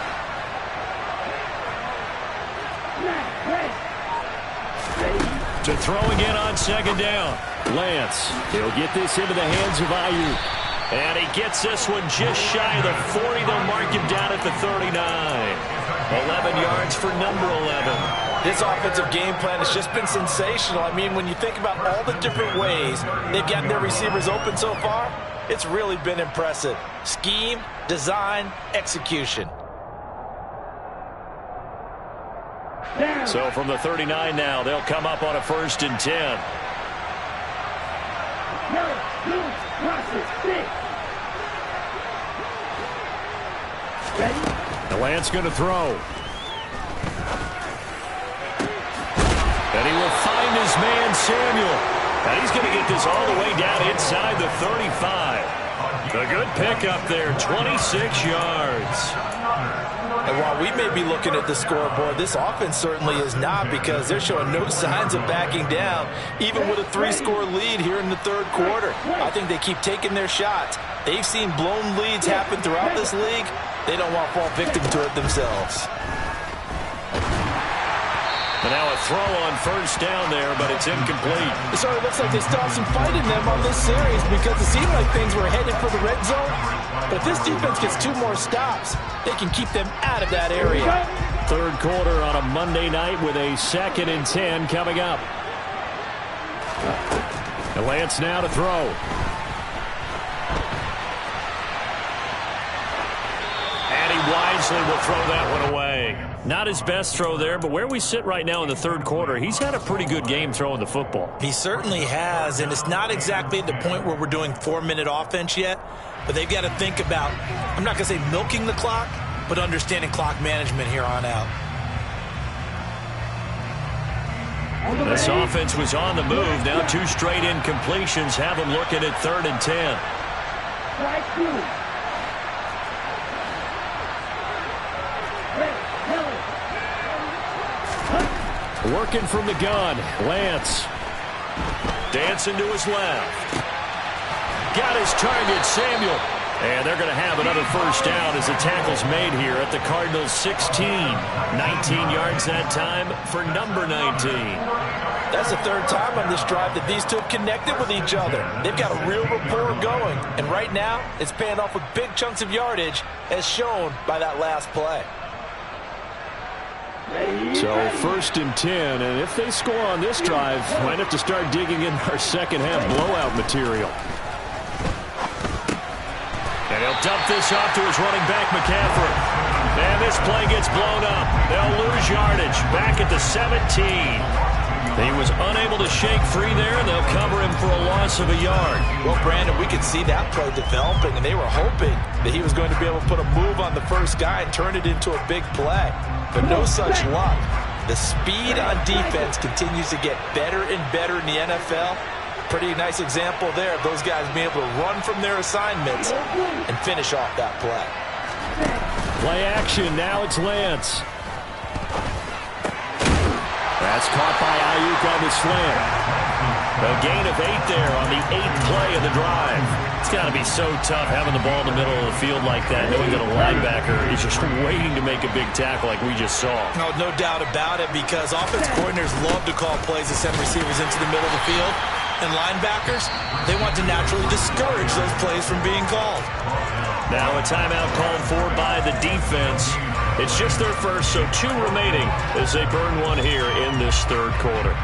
To throw again on 2nd down. Lance, he'll get this into the hands of Ayuk. And he gets this one just shy of the 40. They'll mark him down at the 39. 11 yards for number 11. This offensive game plan has just been sensational. I mean, when you think about all the different ways they've gotten their receivers open so far, it's really been impressive. Scheme, design, execution. So from the 39 now, they'll come up on a 1st and 10. The Lance going to throw. And he will find his man, Samuel. And he's going to get this all the way down inside the 35. A good pickup there, 26 yards. And while we may be looking at the scoreboard, this offense certainly is not, because they're showing no signs of backing down, even with a 3-score lead here in the 3rd quarter. I think they keep taking their shots. They've seen blown leads happen throughout this league. They don't want to fall victim to it themselves. And now a throw on 1st down there, but it's incomplete. It sort of looks like they still have some fight in them on this series, because it seemed like things were headed for the red zone. But if this defense gets 2 more stops, they can keep them out of that area. 3rd quarter on a Monday night with a 2nd and 10 coming up. And Lance now to throw. And he wisely will throw that one away. Not his best throw there, but where we sit right now in the 3rd quarter, he's had a pretty good game throwing the football. He certainly has, and it's not exactly at the point where we're doing 4-minute offense yet, but they've got to think about, I'm not going to say milking the clock, but understanding clock management here on out. This offense was on the move. Now 2 straight incompletions have them looking at 3rd and 10. Working from the gun, Lance. Dancing to his left. Got his target, Samuel. And they're going to have another 1st down as the tackle's made here at the Cardinals' 16. 19 yards that time for number 19. That's the 3rd time on this drive that these two have connected with each other. They've got a real rapport going. And right now, it's paying off with big chunks of yardage, as shown by that last play. So 1st and 10, and if they score on this drive, might have to start digging in our 2nd half blowout material. And he'll dump this off to his running back, McCaffrey. And this play gets blown up. They'll lose yardage back at the 17. He was unable to shake free there, and they'll cover him for a loss of a yard. Well, Brandon, we could see that play developing, and they were hoping that he was going to be able to put a move on the first guy and turn it into a big play. But no such luck. The speed on defense continues to get better and better in the NFL. Pretty nice example there of those guys being able to run from their assignments and finish off that play. Play action. Now it's Lance. That's caught by Ayuk on the slant. A gain of 8 there on the 8th play of the drive. It's got to be so tough having the ball in the middle of the field like that, knowing that a linebacker is just waiting to make a big tackle like we just saw. No doubt about it, because offense coordinators love to call plays to send receivers into the middle of the field. And linebackers, they want to naturally discourage those plays from being called. Now a timeout called for by the defense. It's just their first, so 2 remaining as they burn one here in this third quarter.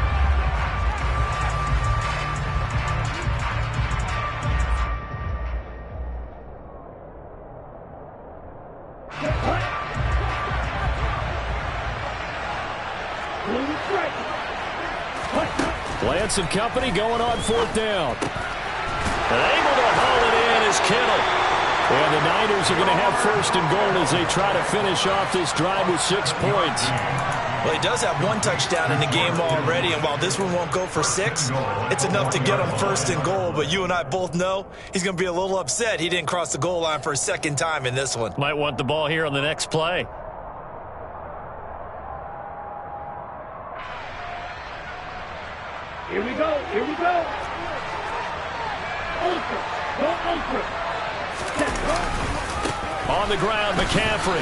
Lance and company going on 4th down. And able to haul it in is Kittle. And the Niners are going to have 1st and goal as they try to finish off this drive with 6 points. Well, he does have 1 touchdown in the game already, and while this one won't go for 6, it's enough to get him 1st and goal. But you and I both know he's going to be a little upset he didn't cross the goal line for a 2nd time in this one. Might want the ball here on the next play. Here we go. Here we go. Ultra. Go ultra. On the ground, McCaffrey.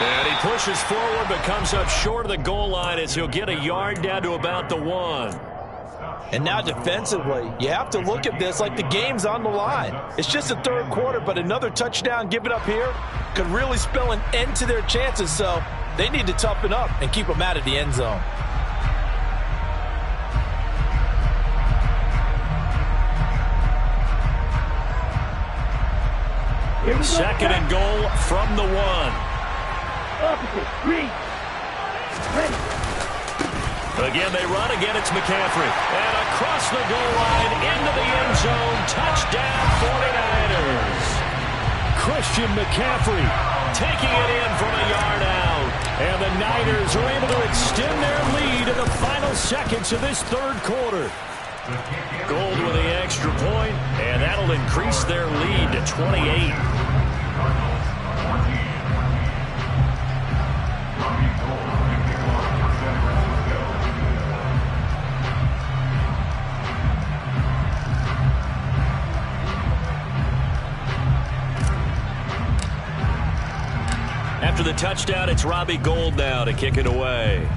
And he pushes forward but comes up short of the goal line as he'll get a yard down to about the 1. And now defensively, you have to look at this like the game's on the line. It's just the 3rd quarter, but another touchdown given up here could really spell an end to their chances. So they need to toughen up and keep them out of the end zone. 2nd and goal from the 1. Opposite. Read. Ready. Again, they run. Again, it's McCaffrey. And across the goal line, into the end zone. Touchdown, 49ers. Christian McCaffrey taking it in from a yard out. And the Niners are able to extend their lead in the final seconds of this 3rd quarter. Gold with the extra point, and that'll increase their lead to 28. After the touchdown, it's Robbie Gould now to kick it away.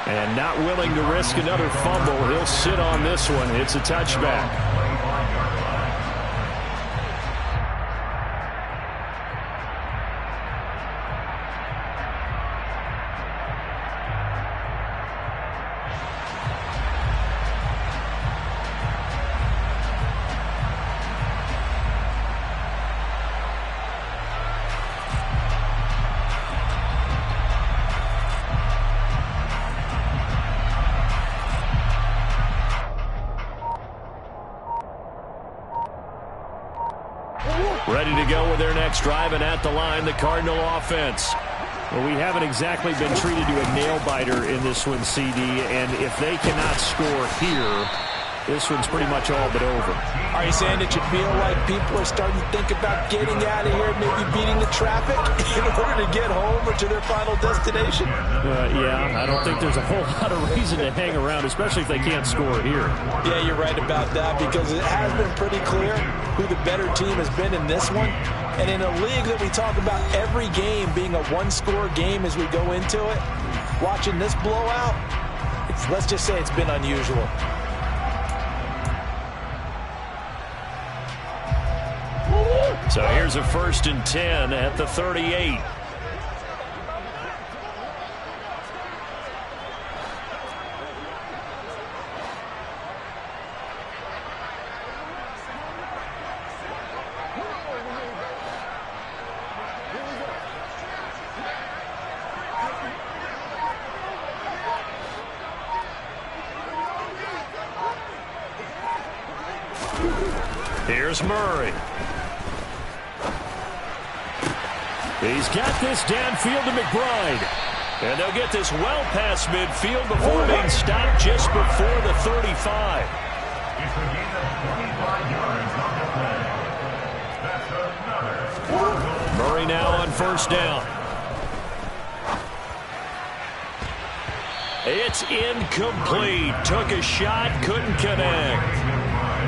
And not willing to risk another fumble. He'll sit on this one. It's a touchback. Ready to go with their next drive, and at the line, the Cardinal offense. Well, we haven't exactly been treated to a nail-biter in this one, CD, and if they cannot score here, this one's pretty much all but over. Are you saying that you feel like people are starting to think about getting out of here, maybe beating the traffic in order to get home or to their final destination? Yeah, I don't think there's a whole lot of reason to hang around, especially if they can't score here. Yeah, you're right about that, because it has been pretty clear who the better team has been in this one. And in a league that we talk about every game being a one-score game as we go into it, watching this blowout, let's just say it's been unusual. So here's a 1st and 10 at the 38. Here's Murray. He's got this downfield to McBride. And they'll get this well past midfield before being stopped just before the 35. Murray now on 1st down. It's incomplete. Took a shot, couldn't connect.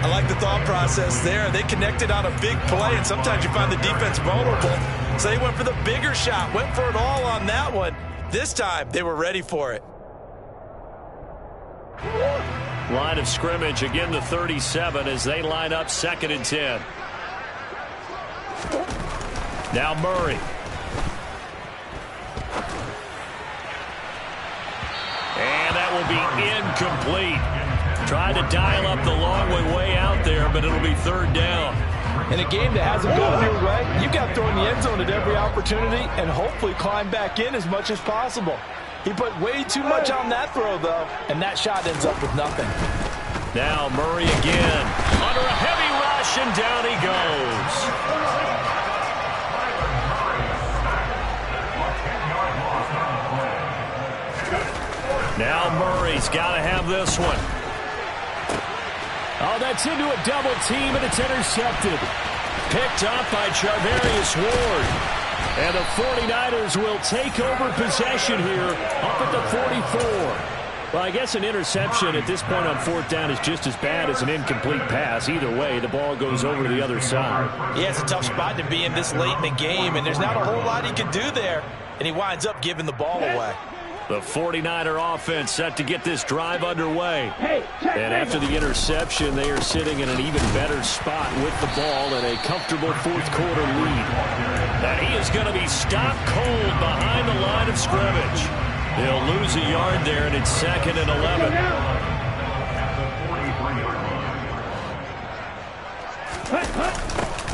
I like the thought process there. They connected on a big play, and sometimes you find the defense vulnerable. So they went for the bigger shot, went for it all on that one. This time, they were ready for it. Line of scrimmage, again the 37 as they line up 2nd and 10. Now Murray. And that will be incomplete. Tried to dial up the long way out there, but it'll be 3rd down. In a game that hasn't gone your way, you've got to throw in the end zone at every opportunity and hopefully climb back in as much as possible. He put way too much on that throw, though, and that shot ends up with nothing. Now Murray again. Under a heavy rush, and down he goes. Now Murray's got to have this one. Oh, that's into a double team, and it's intercepted. Picked up by Charvarius Ward. And the 49ers will take over possession here up at the 44. Well, I guess an interception at this point on 4th down is just as bad as an incomplete pass. Either way, the ball goes over to the other side. Yeah, it's a tough spot to be in this late in the game, and there's not a whole lot he can do there. And he winds up giving the ball away. The 49er offense set to get this drive underway. And after the interception, they are sitting in an even better spot with the ball and a comfortable 4th quarter lead. And he is going to be stopped cold behind the line of scrimmage. He'll lose a yard there, and it's 2nd and 11.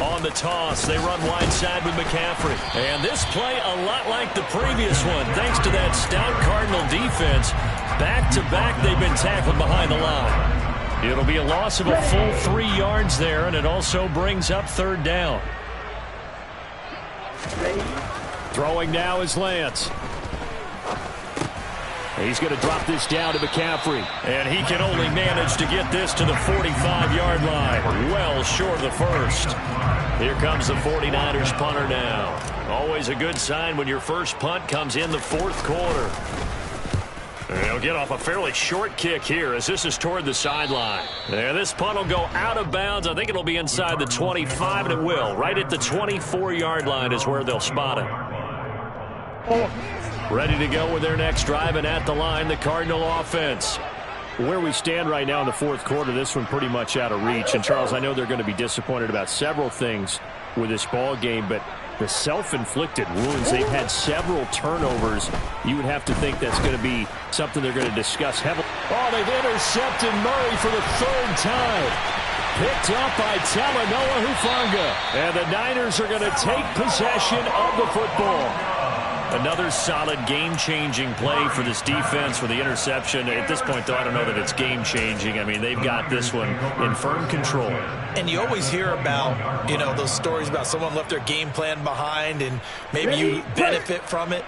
On the toss, they run wide side with McCaffrey. And this play a lot like the previous one, thanks to that stout Cardinal defense. Back-to-back, they've been tackled behind the line. It'll be a loss of a full 3 yards there, and it also brings up 3rd down. Throwing now is Lance. He's going to drop this down to McCaffrey. And he can only manage to get this to the 45-yard line. Well short of the first. Here comes the 49ers punter now. Always a good sign when your first punt comes in the 4th quarter. And he'll get off a fairly short kick here as this is toward the sideline. And this punt will go out of bounds. I think it'll be inside the 25, and it will. Right at the 24-yard line is where they'll spot it. Ready to go with their next drive, and at the line, the Cardinal offense. Where we stand right now in the 4th quarter, this one pretty much out of reach. And, Charles, I know they're going to be disappointed about several things with this ball game, but the self-inflicted wounds, they've had several turnovers. You would have to think that's going to be something they're going to discuss heavily. Oh, they've intercepted Murray for the 3rd time. Picked up by Talanoa Hufanga. And the Niners are going to take possession of the football. Another solid game-changing play for this defense for the interception. At this point, though, I don't know that it's game-changing. I mean, they've got this one in firm control. And you always hear about, those stories about someone left their game plan behind and maybe you benefit from it.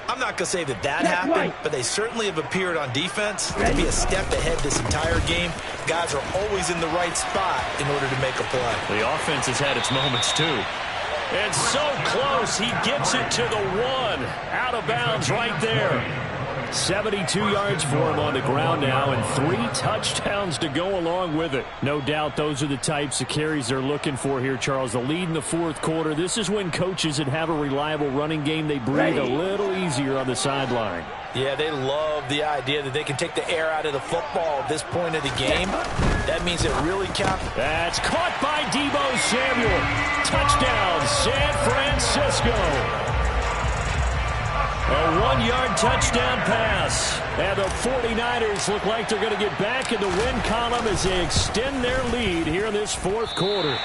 I'm not going to say that happened, but they certainly have appeared on defense to be a step ahead this entire game. Guys are always in the right spot in order to make a play. The offense has had its moments, too. And so close, he gets it to the 1. Out of bounds right there. 72 yards for him on the ground now, and 3 touchdowns to go along with it. No doubt those are the types of carries they're looking for here, Charles. The lead in the 4th quarter. This is when coaches that have a reliable running game, they breathe a little easier on the sideline. Yeah, they love the idea that they can take the air out of the football at this point of the game. That means it really counts. That's caught by Deebo Samuel. Touchdown, San Francisco. A 1-yard touchdown pass. And the 49ers look like they're going to get back in the win column as they extend their lead here in this 4th quarter.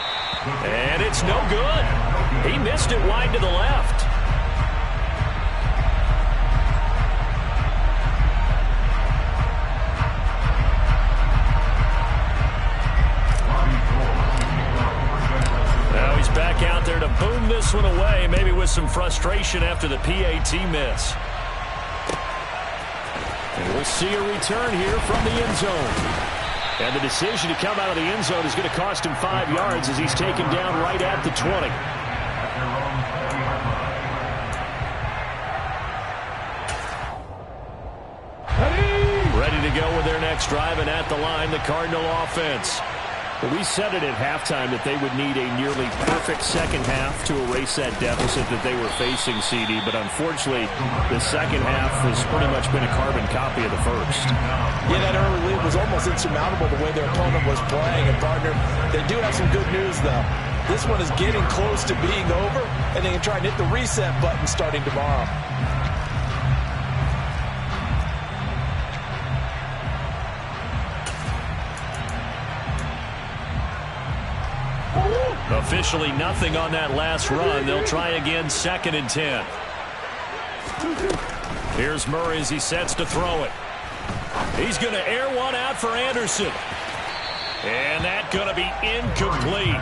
And it's no good. He missed it wide to the left. Now he's back out there to boom this one away, maybe with some frustration after the PAT miss. And we'll see a return here from the end zone. And the decision to come out of the end zone is going to cost him 5 yards as he's taken down right at the 20. Ready to go with their next drive, and at the line, the Cardinal offense. Well, we said it at halftime that they would need a nearly perfect second half to erase that deficit that they were facing, CD. But unfortunately, the second half has pretty much been a carbon copy of the first. Yeah, that early lead was almost insurmountable the way their opponent was playing. And, partner, they do have some good news, though. This one is getting close to being over, and they can try and hit the reset button starting tomorrow. Officially nothing on that last run. They'll try again, 2nd and 10. Here's Murray as he sets to throw it. He's going to air one out for Anderson. And that's going to be incomplete.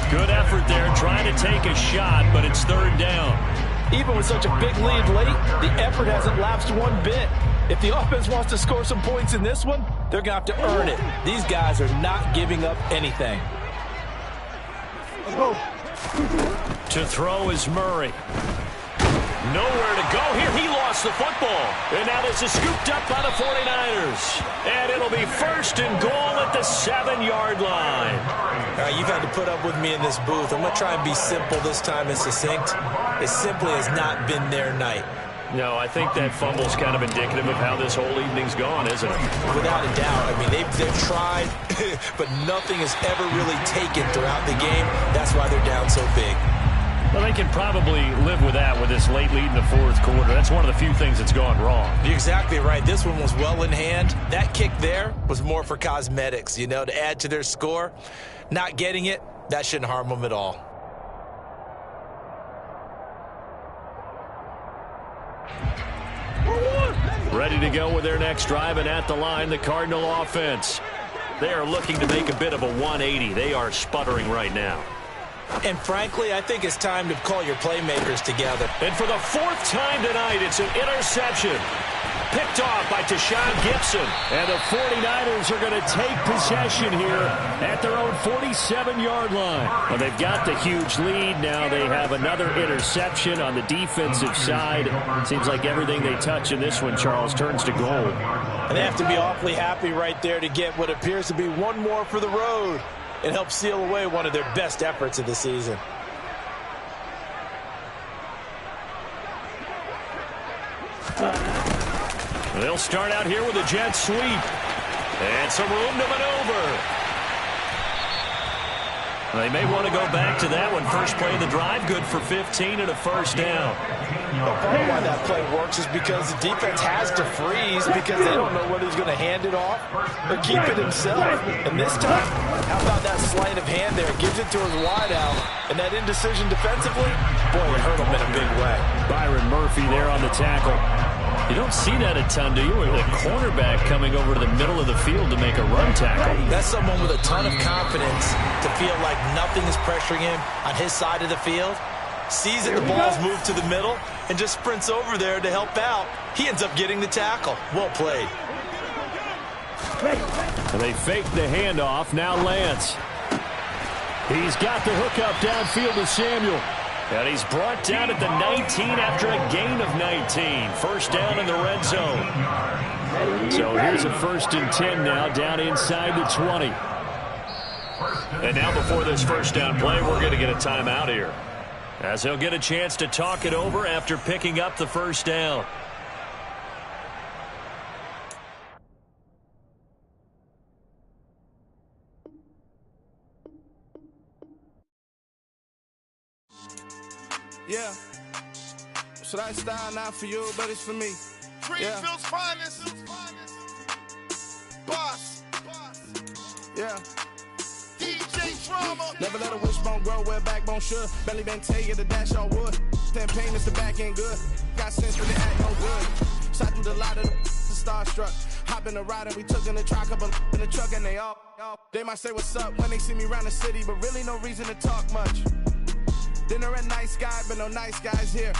Good effort there, trying to take a shot, but it's 3rd down. Even with such a big lead late, the effort hasn't lapsed one bit. If the offense wants to score some points in this one, they're going to have to earn it. These guys are not giving up anything. To throw is Murray. Nowhere to go here. He lost the football. And now this is scooped up by the 49ers. And it'll be 1st and goal at the 7-yard line. All right, you've had to put up with me in this booth. I'm going to try and be simple this time and succinct. It simply has not been their night. No, I think that fumble's kind of indicative of how this whole evening's gone, isn't it? Without a doubt. I mean, they've tried, but nothing has ever really taken throughout the game. That's why they're down so big. Well, they can probably live with that with this late lead in the 4th quarter. That's one of the few things that's gone wrong. You're exactly right. This one was well in hand. That kick there was more for cosmetics, you know, to add to their score. Not getting it, that shouldn't harm them at all. Ready to go with their next drive, and at the line, the Cardinal offense. They are looking to make a bit of a 180. They are sputtering right now. And frankly, I think it's time to call your playmakers together. And for the 4th time tonight, it's an interception. Picked off by Tashawn Gibson. And the 49ers are going to take possession here at their own 47-yard line. Well, they've got the huge lead. Now they have another interception on the defensive side. Seems like everything they touch in this one, Charles, turns to gold. And they have to be awfully happy right there to get what appears to be one more for the road and help seal away one of their best efforts of the season. They'll start out here with a jet sweep. And some room to maneuver. They may want to go back to that one. First play of the drive, good for 15 and a 1st down. Well, part of why that play works is because the defense has to freeze because they don't know whether he's going to hand it off or keep it himself. And this time, how about that sleight of hand there? Gives it to his wideout. And that indecision defensively, boy, it hurt him in a big way. Byron Murphy there on the tackle. You don't see that a ton, do you? With a cornerback coming over to the middle of the field to make a run tackle. That's someone with a ton of confidence to feel like nothing is pressuring him on his side of the field. Sees that the ball's moved to the middle and just sprints over there to help out. He ends up getting the tackle. Well played. And they fake the handoff. Now Lance. He's got the hook up downfield to Samuel. And he's brought down at the 19 after a gain of 19. First down in the red zone. So here's a 1st and 10 now, down inside the 20. And now before this first down play, we're going to get a timeout here, as he'll get a chance to talk it over after picking up the first down. Yeah. Should I style not for you, but it's for me? Greenfield's finest. Boss. Yeah. DJ Drama. Never let a wishbone grow where backbone should. Belly been tell you the dash all wood. Campaign is the back end good. Got sense when they act no good. Shot through the lot of the starstruck. Hop in the ride and we took in the truck, couple in the truck and they all. They might say what's up when they see me around the city, but really no reason to talk much. Dinner at Nice Guy, but no nice guys here.